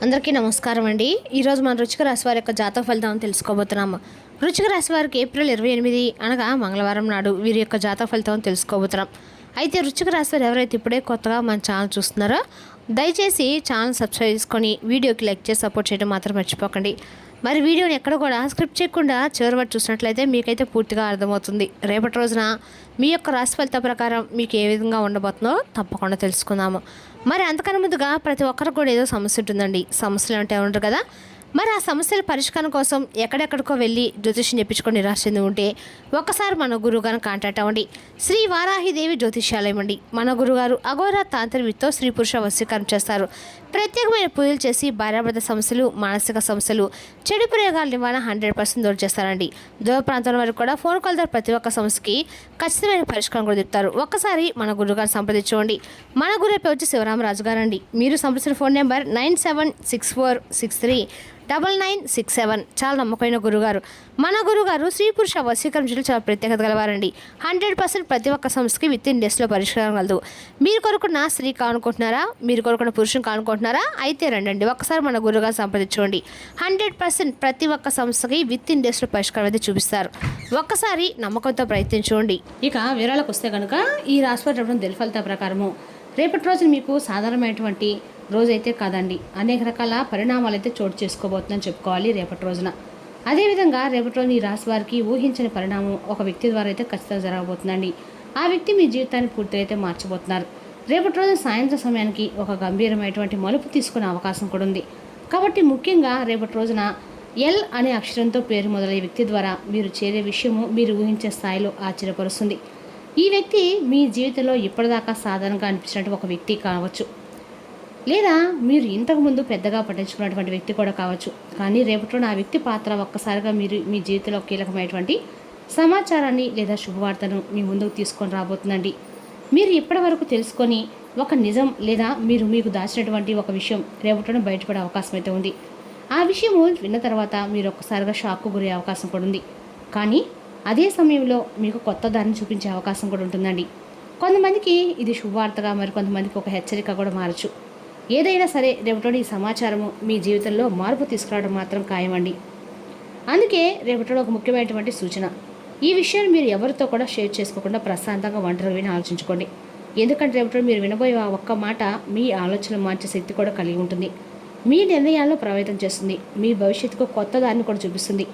అందరికీ నమస్కారం అండి. ఈరోజు మన వృశ్చిక రాశి వారి యొక్క జాతక ఫలితాలను తెలుసుకోబోతున్నాము. వృశ్చిక రాశి వారికి ఏప్రిల్ 28 అనగా మంగళవారం నాడు వీరి యొక్క జాతక ఫలితాలను తెలుసుకోబోతున్నాం. అయితే వృశ్చిక రాశి వారు ఎవరైతే ఇప్పుడే కొత్తగా మన ఛానల్ చూస్తున్నారో దయచేసి ఛానల్ సబ్స్క్రైబ్ చేసుకొని వీడియోకి లైక్ చేసి సపోర్ట్ చేయడం మాత్రం మర్చిపోకండి. మరి వీడియోని ఎక్కడ కూడా స్క్రిప్ట్ చేయకుండా చివరి వరకు చూసినట్లయితే మీకైతే పూర్తిగా అర్థమవుతుంది. రేపటి రోజున మీ యొక్క రాశి ఫలిత ప్రకారం మీకు ఏ విధంగా ఉండబోతుందో తప్పకుండా తెలుసుకుందాము. మరి అంతకన్నా ముందుగా ప్రతి ఒక్కరికి కూడా ఏదో సమస్య ఉంటుందండి. సమస్యలు అంటే ఉండరు కదా. మరి ఆ సమస్యల పరిష్కారం కోసం ఎక్కడెక్కడికో వెళ్ళి జ్యోతిష్యం చెప్పించుకొని నిరాశ చెంది ఉంటే ఒక్కసారి మన గురువుగారిని కాంటాక్ట్ అవ్వండి. శ్రీ వారాహిదేవి జ్యోతిష్యాలయం అండి. మన గురుగారు అఘోర తాంత్రికతో స్త్రీ పురుష వశీకరణ చేస్తారు. ప్రత్యేకమైన పూజలు చేసి భార్యాభర్త సమస్యలు, మానసిక సమస్యలు, చెడు ప్రయోగాల నివారణ 100% దూరం చేస్తారండి. దూర ప్రాంతాల వరకు కూడా ఫోన్ కాల్ ద్వారా ప్రతి ఒక్క సమస్యకి ఖచ్చితమైన పరిష్కారం కూడా చెప్తారు. ఒక్కసారి మన గురుగారు సంప్రదించుకోండి. మన గురు పేరు వచ్చి శివరామరాజు గారు అండి. మీరు సంప్రదించిన ఫోన్ నెంబర్ 9764639967. చాలా నమ్మకమైన గురుగారు. మన గురుగారు స్త్రీ పురుష వశీకరణ చాలా ప్రత్యేకత గలవారండి. 100% ప్రతి ఒక్క సమస్యకి విత్-ఇన్ డేస్లో పరిష్కారం కలదు. మీరు కొనుక్కున్న స్త్రీ కానుకుంటున్నారా, మీరు కొనుక్కున్న పురుషుని కానుకుంటున్నారా, అయితే రండి ఒక్కసారి మన గురుగారు సంప్రదించుకోండి. 100% ప్రతి ఒక్క సమస్యకి విత్-ఇన్ డేస్లో పరిష్కారం అయితే చూపిస్తారు. ఒక్కసారి నమ్మకంతో ప్రయత్నించుకోండి. ఇక వివరాలకు వస్తే కనుక ఈ రాశిపట్టడం ఫలితాల ప్రకారము రేపటి రోజున మీకు సాధారణమైనటువంటి రోజైతే కాదండి. అనేక రకాల పరిణామాలు అయితే చోటు చేసుకోబోతుందని చెప్పుకోవాలి రేపటి రోజున. అదేవిధంగా రేపటి రోజున ఈ రాశి వారికి ఊహించని పరిణామం ఒక వ్యక్తి ద్వారా అయితే ఖచ్చితంగా జరగబోతుందండి. ఆ వ్యక్తి మీ జీవితాన్ని పూర్తిగా అయితే మార్చబోతున్నారు. రేపటి రోజున సాయంత్రం సమయానికి ఒక గంభీరమైనటువంటి మలుపు తీసుకునే అవకాశం కూడా ఉంది. కాబట్టి ముఖ్యంగా రేపటి రోజున ఎల్ అనే అక్షరంతో పేరు మొదలయ్యే వ్యక్తి ద్వారా మీరు చేరే విషయము మీరు ఊహించే స్థాయిలో ఆశ్చర్యపరుస్తుంది. ఈ వ్యక్తి మీ జీవితంలో ఇప్పటిదాకా సాధారణంగా అనిపించినట్టు ఒక వ్యక్తి కావచ్చు, లేదా మీరు ఇంతకుముందు పెద్దగా పట్టించుకున్నటువంటి వ్యక్తి కూడా కావచ్చు. కానీ రేపటిలో ఆ వ్యక్తి పాత్ర ఒక్కసారిగా మీరు మీ జీవితంలో కీలకమైనటువంటి సమాచారాన్ని లేదా శుభవార్తను మీ ముందుకు తీసుకొని రాబోతుందండి. మీరు ఇప్పటి వరకు తెలుసుకొని ఒక నిజం లేదా మీకు దాచినటువంటి ఒక విషయం రేపటిలో బయటపడే అవకాశం అయితే ఉంది. ఆ విషయము విన్న తర్వాత మీరు ఒక్కసారిగా షాక్కు గురే అవకాశం కూడా ఉంది. కానీ అదే సమయంలో మీకు కొత్త దారిని చూపించే అవకాశం కూడా ఉంటుందండి. కొంతమందికి ఇది శుభవార్తగా, మరి కొంతమందికి ఒక హెచ్చరిక కూడా మారచ్చు. ఏదైనా సరే రేపటి ఈ సమాచారము మీ జీవితంలో మార్పు తీసుకురావడం మాత్రం ఖాయమండి. అందుకే రేపటిలో ఒక ముఖ్యమైనటువంటి సూచన, ఈ విషయాన్ని మీరు ఎవరితో కూడా షేర్ చేసుకోకుండా ప్రశాంతంగా ఒంటరిగా విని ఆలోచించుకోండి. ఎందుకంటే రేపటిలో మీరు వినబోయే ఆ ఒక్క మాట మీ ఆలోచనలు మార్చే శక్తి కూడా కలిగి ఉంటుంది. మీ నిర్ణయాలను ప్రభావితం చేస్తుంది. మీ భవిష్యత్తుకు కొత్త దారిని కూడా చూపిస్తుంది.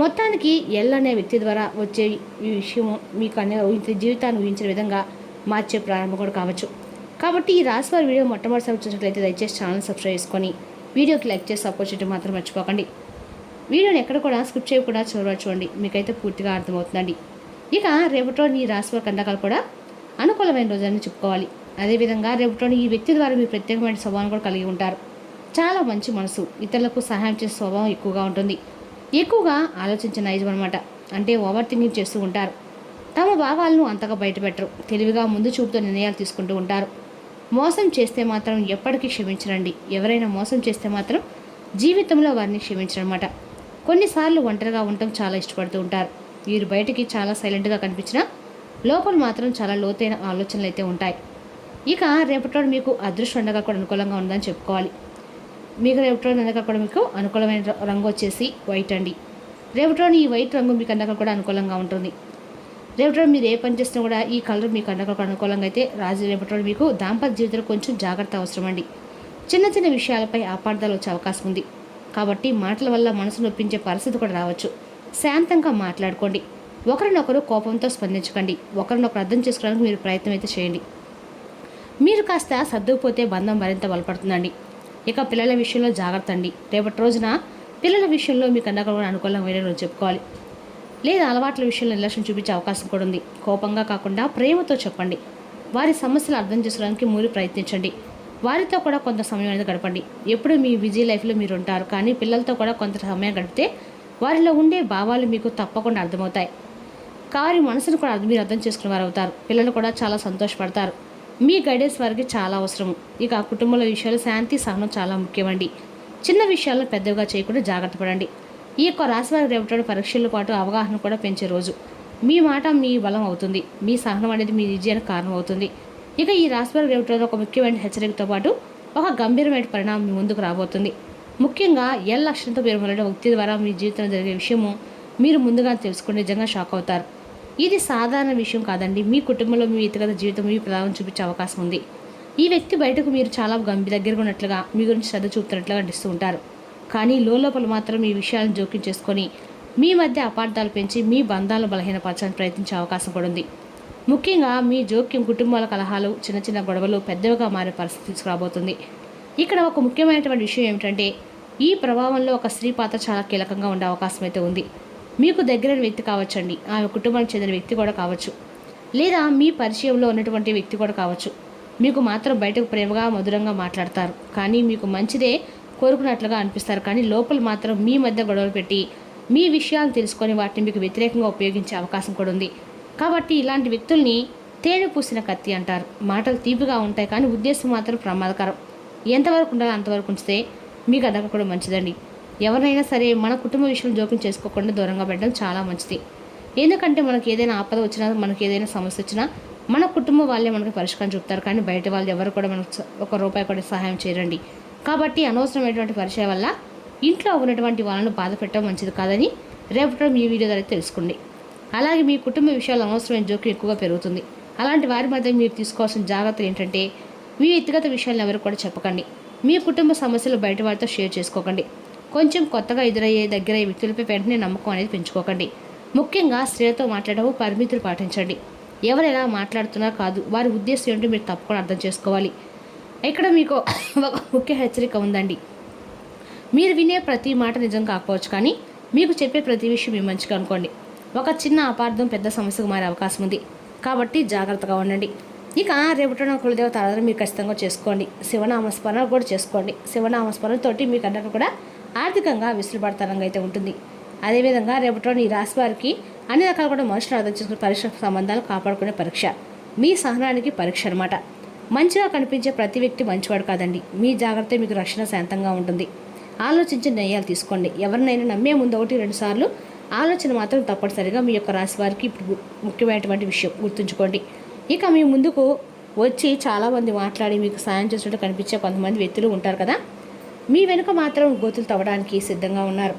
మొత్తానికి ఎల్ అనే వ్యక్తి ద్వారా వచ్చే ఈ విషయం మీకు జీవితాన్ని ఊహించిన విధంగా మార్చే ప్రారంభం కూడా కావచ్చు. కాబట్టి ఈ రాశి వారి వీడియో మొట్టమొదటిసారి చూసినట్లయితే దయచేసి ఛానల్ సబ్స్క్రైబ్ చేసుకొని వీడియోకి లైక్ చేసి సపోర్ట్ చేయడం మాత్రం మర్చిపోకండి. వీడియోని ఎక్కడ కూడా స్కిప్ చేయకుండా చూడండి, మీకైతే పూర్తిగా అర్థమవుతుందండి. ఇక రేపటిలోని ఈ రాశి వారి కండకాలు కూడా అనుకూలమైన రోజులని చెప్పుకోవాలి. అదేవిధంగా రేపటిలోని ఈ వ్యక్తి ద్వారా మీరు ప్రత్యేకమైన స్వభావం కూడా కలిగి ఉంటారు. చాలా మంచి మనసు, ఇతరులకు సహాయం చేసే స్వభావం ఎక్కువగా ఉంటుంది. ఎక్కువగా ఆలోచించే నైజం అనమాట. అంటే ఓవర్ థింకింగ్ చేస్తూ ఉంటారు. తమ భావాలను అంతగా బయటపెట్టరు. తెలివిగా ముందు చూపుతో నిర్ణయాలు తీసుకుంటూ ఉంటారు. మోసం చేస్తే మాత్రం ఎప్పటికీ క్షమించరండి. ఎవరైనా మోసం చేస్తే మాత్రం జీవితంలో వారిని క్షమించరన్నమాట. కొన్నిసార్లు ఒంటరిగా ఉండటం చాలా ఇష్టపడుతూ ఉంటారు. వీరు బయటికి చాలా సైలెంట్గా కనిపించినా లోపల మాత్రం చాలా లోతైన ఆలోచనలు అయితే ఉంటాయి. ఇక రేపటిలో మీకు అదృష్ట ఉండగా కూడా అనుకూలంగా ఉందని చెప్పుకోవాలి. మీకు రేపటిలో అందక కూడా మీకు అనుకూలమైన రంగు వచ్చేసి వైట్ అండి. రేపటిలోని ఈ వైట్ రంగు మీకు అందక కూడా అనుకూలంగా ఉంటుంది. రేపటిలో మీరు ఏ పని చేసినా కూడా ఈ కలర్ మీకు అందక కూడా అనుకూలంగా అయితే రేపటిలో మీకు దాంపత్య జీవితంలో కొంచెం జాగ్రత్త అవసరం అండి. చిన్న చిన్న విషయాలపై అపార్థాలు వచ్చే అవకాశం ఉంది. కాబట్టి మాటల వల్ల మనసు నొప్పించే పరిస్థితి కూడా రావచ్చు. శాంతంగా మాట్లాడుకోండి. ఒకరినొకరు కోపంతో స్పందించకండి. ఒకరినొకరు అర్థం చేసుకోవడానికి మీరు ప్రయత్నం అయితే చేయండి. మీరు కాస్త సర్దుకుపోతే బంధం మరింత బలపడుతుందండి. ఇక పిల్లల విషయంలో జాగ్రత్త అండి. రేపటి రోజున పిల్లల విషయంలో మీకు అందక కూడా అనుకూలంగా వేరే రోజు చెప్పుకోవాలి. లేదా అలవాట్ల విషయంలో నిర్లక్ష్యం చూపించే అవకాశం కూడా ఉంది. కోపంగా కాకుండా ప్రేమతో చెప్పండి. వారి సమస్యలు అర్థం చేసుకోవడానికి మీరు ప్రయత్నించండి. వారితో కూడా కొంత సమయం అనేది గడపండి. ఎప్పుడు మీ బిజీ లైఫ్లో మీరు ఉంటారు, కానీ పిల్లలతో కూడా కొంత సమయం గడిపితే వారిలో ఉండే భావాలు మీకు తప్పకుండా అర్థమవుతాయి. వారి మనసును కూడా మీరు అర్థం చేసుకునే వారు అవుతారు. పిల్లలు కూడా చాలా సంతోషపడతారు. మీ గైడెన్స్ వారికి చాలా అవసరం. ఇక కుటుంబంలో విషయాలు శాంతి సహనం చాలా ముఖ్యమండి. చిన్న విషయాలను పెద్దగా చేయకుండా జాగ్రత్త పడండి. ఈ యొక్క రాశి వారి రేపటి పరీక్షలతో పాటు అవగాహన కూడా పెంచే రోజు. మీ మాట మీ బలం అవుతుంది. మీ సహనం అనేది మీ విజయానికి కారణం అవుతుంది. ఇక ఈ రాశి వారి రేపటి ఒక ముఖ్యమైన హెచ్చరికతో పాటు ఒక గంభీరమైన పరిణామం మీ ముందుకు రాబోతుంది. ముఖ్యంగా ఎల్ లక్షణంతో పేరు మొదలైన వ్యక్తి ద్వారా మీ జీవితంలో జరిగే విషయము మీరు ముందుగా తెలుసుకుని నిజంగా షాక్ అవుతారు. ఇది సాధారణ విషయం కాదండి. మీ కుటుంబంలో మీ వ్యక్తిగత జీవితం మీ ప్రభావం చూపించే అవకాశం ఉంది. ఈ వ్యక్తి బయటకు మీరు చాలా దగ్గరగా ఉన్నట్లుగా మీ గురించి శ్రద్ధ చూపుతున్నట్లుగా నటిస్తూ ఉంటారు. కానీ లోపల మాత్రం ఈ విషయాలను జోక్యం చేసుకొని మీ మధ్య అపార్థాలు పెంచి మీ బంధాలను బలహీనపరచడానికి ప్రయత్నించే అవకాశం కూడా ఉంది. ముఖ్యంగా మీ జోక్యం కుటుంబాల కలహాలు, చిన్న చిన్న గొడవలు పెద్దవిగా మారే పరిస్థితి తీసుకురాబోతుంది. ఇక్కడ ఒక ముఖ్యమైనటువంటి విషయం ఏమిటంటే ఈ ప్రభావంలో ఒక స్త్రీ పాత్ర చాలా కీలకంగా ఉండే అవకాశం అయితే ఉంది. మీకు దగ్గరైన వ్యక్తి కావచ్చండి, ఆమె కుటుంబానికి చెందిన వ్యక్తి కూడా కావచ్చు, లేదా మీ పరిచయంలో ఉన్నటువంటి వ్యక్తి కూడా కావచ్చు. మీకు మాత్రం బయటకు ప్రేమగా మధురంగా మాట్లాడతారు, కానీ మీకు మంచిదే కోరుకున్నట్లుగా అనిపిస్తారు. కానీ లోపల మాత్రం మీ మధ్య గొడవలు పెట్టి మీ విషయాలు తెలుసుకొని వాటిని మీకు వ్యతిరేకంగా ఉపయోగించే అవకాశం కూడా ఉంది. కాబట్టి ఇలాంటి వ్యక్తుల్ని తేనె పూసిన కత్తి అంటారు. మాటలు తీపిగా ఉంటాయి కానీ ఉద్దేశం మాత్రం ప్రమాదకరం. ఎంతవరకు ఉండాలో అంతవరకు ఉంచితే మీకు అదక కూడా మంచిదండి. ఎవరైనా సరే మన కుటుంబ విషయం జోక్యం చేసుకోకుండా దూరంగా పెట్టడం చాలా మంచిది. ఎందుకంటే మనకి ఏదైనా ఆపద వచ్చినా, మనకి ఏదైనా సమస్య వచ్చినా మన కుటుంబం వాళ్ళే మనకి పరిష్కారం చూపుతారు. కానీ బయట వాళ్ళు ఎవరు కూడా మనకు ₹1 కూడా సహాయం చేయరండి. కాబట్టి అనవసరమైనటువంటి పరిచయం వల్ల ఇంట్లో ఉన్నటువంటి వాళ్ళను బాధ పెట్టడం మంచిది కాదని రేపటి మీ వీడియో ద్వారా తెలుసుకోండి. అలాగే మీ కుటుంబ విషయాలు అనవసరమైన జోక్యం ఎక్కువగా పెరుగుతుంది. అలాంటి వారి మధ్య మీరు తీసుకోవాల్సిన జాగ్రత్తలు ఏంటంటే మీ వ్యక్తిగత విషయాలను ఎవరు కూడా చెప్పకండి. మీ కుటుంబ సమస్యలు బయట వారితో షేర్ చేసుకోకండి. కొంచెం కొత్తగా ఎదురయ్యే దగ్గరయ్యే వ్యక్తులపై వెంటనే నమ్మకం అనేది పెంచుకోకండి. ముఖ్యంగా స్త్రీలతో మాట్లాడటం పరిమితులు పాటించండి. ఎవరు ఎలా మాట్లాడుతున్నారు కాదు, వారి ఉద్దేశం ఏంటో మీరు తప్పకుండా అర్థం చేసుకోవాలి. ఇక్కడ మీకు ఒక ముఖ్య హెచ్చరిక ఉందండి. మీరు వినే ప్రతి మాట నిజం కాకపోవచ్చు, కానీ మీకు చెప్పే ప్రతి విషయం మీ మంచిగా అనుకోండి. ఒక చిన్న అపార్థం పెద్ద సమస్యకు మారే అవకాశం ఉంది. కాబట్టి జాగ్రత్తగా ఉండండి. ఇక రేపటిన కులదేవత ఆరాధన మీరు ఖచ్చితంగా చేసుకోండి. శివనామస్మరణ కూడా చేసుకోండి. శివనామస్మరణతోటి మీకు అందరూ కూడా ఆర్థికంగా విసులుబడతనంగా అయితే ఉంటుంది. అదేవిధంగా రేపటిలో ఈ రాశి వారికి అన్ని రకాలు కూడా మనుషులు అర్థం చేసుకునే పరీక్ష సంబంధాలు కాపాడుకునే పరీక్ష, మీ సహనానికి పరీక్ష అనమాట. మంచిగా కనిపించే ప్రతి వ్యక్తి మంచివాడు కాదండి. మీ జాగ్రత్త మీకు రక్షణ శాంతంగా ఉంటుంది. ఆలోచించి నిర్ణయాలు తీసుకోండి. ఎవరినైనా నమ్మే ముందు 1-2 సార్లు ఆలోచన మాత్రం తప్పనిసరిగా మీ యొక్క రాశి వారికి ఇప్పుడు ముఖ్యమైనటువంటి విషయం గుర్తుంచుకోండి. ఇక మీ ముందుకు వచ్చి చాలామంది మాట్లాడి మీకు సాయం చేసినట్టు కనిపించే కొంతమంది వ్యక్తులు ఉంటారు కదా, మీ వెనుక మాత్రం గోతులు తవ్వడానికి సిద్ధంగా ఉన్నారు.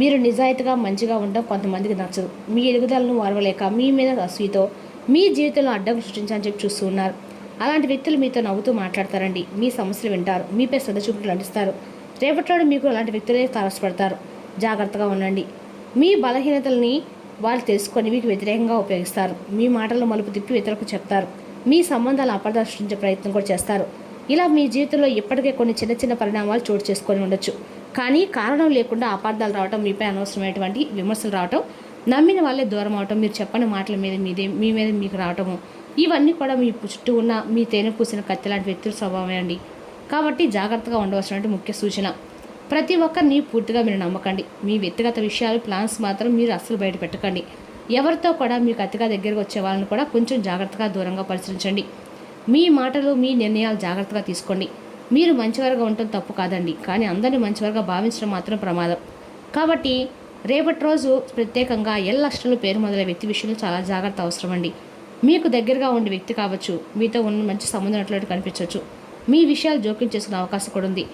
మీరు నిజాయితీగా మంచిగా ఉండడం కొంతమందికి నచ్చదు. మీ ఎదుగుదలను వారవలేక మీ మీద అసూయతో మీ జీవితంలో అడ్డంకులు సృష్టించాలని చెప్పి చూస్తూ ఉన్నారు. అలాంటి వ్యక్తులు మీతో నవ్వుతూ మాట్లాడతారండి. మీ సమస్యలు వింటారు, మీపై శ్రద్ధ చూపులు నటిస్తారు. రేపటిలో మీకు అలాంటి వ్యక్తులే తారసపడతారు. జాగ్రత్తగా ఉండండి. మీ బలహీనతల్ని వాళ్ళు తెలుసుకొని మీకు వ్యతిరేకంగా ఉపయోగిస్తారు. మీ మాటలను మలుపు తిప్పి ఇతరులకు చెప్తారు. మీ సంబంధాలు అపార్థాలు సృష్టించే ప్రయత్నం కూడా చేస్తారు. ఇలా మీ జీవితంలో ఇప్పటికే కొన్ని చిన్న చిన్న పరిణామాలు చోటు చేసుకొని ఉండొచ్చు. కానీ కారణం లేకుండా అపార్థాలు రావటం, మీపై అనవసరమైనటువంటి విమర్శలు రావటం, నమ్మిన వాళ్ళే దూరం అవటం, మీరు చెప్పని మాటల మీద మీ మీద మీకు రావటము, ఇవన్నీ కూడా మీ చుట్టూ ఉన్న మీ తేనె పూసిన కత్తి లాంటి వ్యక్తుల స్వభావమే అండి. కాబట్టి జాగ్రత్తగా ఉండవలసినటువంటి ముఖ్య సూచన, ప్రతి ఒక్కరిని పూర్తిగా మీరు నమ్మకండి. మీ వ్యక్తిగత విషయాలు, ప్లాన్స్ మాత్రం మీరు అస్సలు బయట పెట్టకండి. ఎవరితో కూడా మీకు అతిగా దగ్గరకు వచ్చే వాళ్ళని కూడా కొంచెం జాగ్రత్తగా దూరంగా పరిశీలించండి. మీ మాటలు, మీ నిర్ణయాలు జాగ్రత్తగా తీసుకోండి. మీరు మంచివారుగా ఉండటం తప్పు కాదండి, కానీ అందరినీ మంచివారుగా భావించడం మాత్రం ప్రమాదం. కాబట్టి రేపటి రోజు ప్రత్యేకంగా ఎల్ లక్షణాలు పేరు మొదలైన వ్యక్తి విషయంలో చాలా జాగ్రత్త అవసరం అండి. మీకు దగ్గరగా ఉండే వ్యక్తి కావచ్చు, మీతో ఉన్న మంచి సంబంధం ఉన్నట్లు కనిపించవచ్చు. మీ విషయాలు జోక్యం చేసుకునే అవకాశం కూడా ఉంది.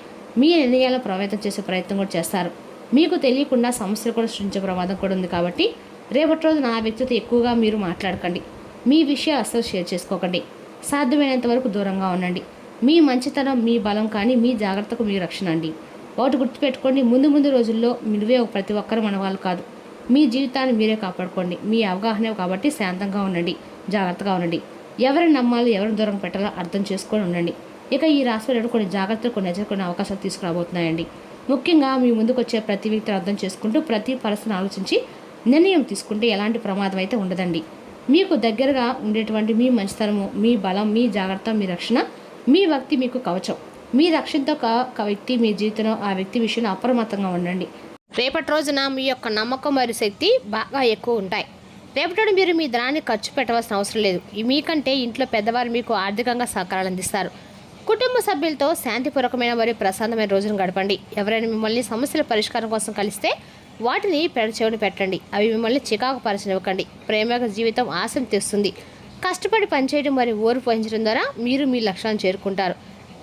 మీ నిర్ణయాలను ప్రభావితం చేసే ప్రయత్నం కూడా చేస్తారు. మీకు తెలియకుండా సమస్యలు కూడా సృష్టించే ప్రమాదం కూడా ఉంది. కాబట్టి రేపటి రోజున ఆ వ్యక్తితో ఎక్కువగా మీరు మాట్లాడకండి. మీ విషయాలు అస్సలు షేర్ చేసుకోకండి. సాధ్యమైనంత వరకు దూరంగా ఉండండి. మీ మంచితనం మీ బలం, కానీ మీ జాగ్రత్తకు మీ రక్షణ అండి. ఒకటి గుర్తుపెట్టుకోండి, ముందు రోజుల్లో నువ్వే ప్రతి ఒక్కరు మన వాళ్ళు కాదు. మీ జీవితాన్ని మీరే కాపాడుకోండి. మీ అవగాహన కాబట్టి శాంతంగా ఉండండి, జాగ్రత్తగా ఉండండి. ఎవరిని నమ్మాలి, ఎవరిని దూరం పెట్టాలో అర్థం చేసుకొని ఉండండి. ఇక ఈ రాశిలో కొన్ని జాగ్రత్తలు, కొన్ని ఎదుర్కొనే అవకాశాలు తీసుకురాబోతున్నాయండి. ముఖ్యంగా మీ ముందుకు వచ్చే ప్రతి వ్యక్తిని అర్థం చేసుకుంటూ ప్రతి పరిస్థితిని ఆలోచించి నిర్ణయం తీసుకుంటే ఎలాంటి ప్రమాదం అయితే ఉండదండి. మీకు దగ్గరగా ఉండేటువంటి మీ మంచితనము, మీ బలం, మీ జాగ్రత్త, మీ రక్షణ, మీ వ్యక్తి మీకు కవచం. మీ రక్షణతో ఒక వ్యక్తి మీ జీవితంలో ఆ వ్యక్తి విషయంలో అప్రమత్తంగా ఉండండి. రేపటి రోజున మీ యొక్క నమ్మకం మరియు శక్తి బాగా ఎక్కువ ఉంటాయి. రేపటి మీరు మీ ధనాన్ని ఖర్చు పెట్టవలసిన అవసరం లేదు. మీకంటే ఇంట్లో పెద్దవారు మీకు ఆర్థికంగా సహకారాలు అందిస్తారు. కుటుంబ సభ్యులతో శాంతిపూర్వకమైన మరియు ప్రశాంతమైన రోజును గడపండి. ఎవరైనా మిమ్మల్ని సమస్యల పరిష్కారం కోసం కలిస్తే వాటిని చెవిని పెట్టండి. అవి మిమ్మల్ని చికాకు పరిచనివ్వకండి. ప్రేమ జీవితం ఆశను తెస్తుంది. కష్టపడి పనిచేయడం మరియు ఓర్పు వహించడం ద్వారా మీరు మీ లక్ష్యాలను చేరుకుంటారు.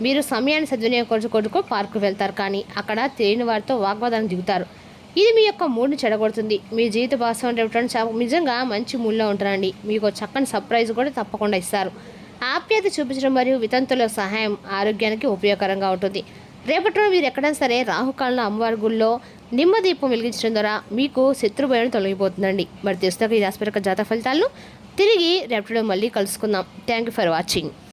మీరు సమయాన్ని సద్వినియోగపరచుకోవడానికి పార్కు వెళ్తారు, కానీ అక్కడ తెలియని వారితో వాగ్వాదానికి దిగుతారు. ఇది మీ యొక్క మూడ్ని చెడగొడుతుంది. మీ జీవిత భాగస్వామి రేపటి నిజంగా మంచి మూడ్లో ఉంటారండి. మీకు చక్కని సర్ప్రైజ్ కూడా తప్పకుండా ఇస్తారు. ఆప్యాయత చూపించడం మరియు వితంతుల సహాయం ఆరోగ్యానికి ఉపయోగకరంగా ఉంటుంది. రేపటిలో మీరు ఎక్కడైనా సరే రాహుకాలంలో అమ్మవారి గుళ్ళో నిమ్మదీపం వెలిగించడం ద్వారా మీకు శత్రుభయం తొలగిపోతుందండి. మరి తెలుసుక ఈ రాశి జాతక ఫలితాలను తిరిగి రేపటిలో మళ్ళీ కలుసుకుందాం. Thank you for watching.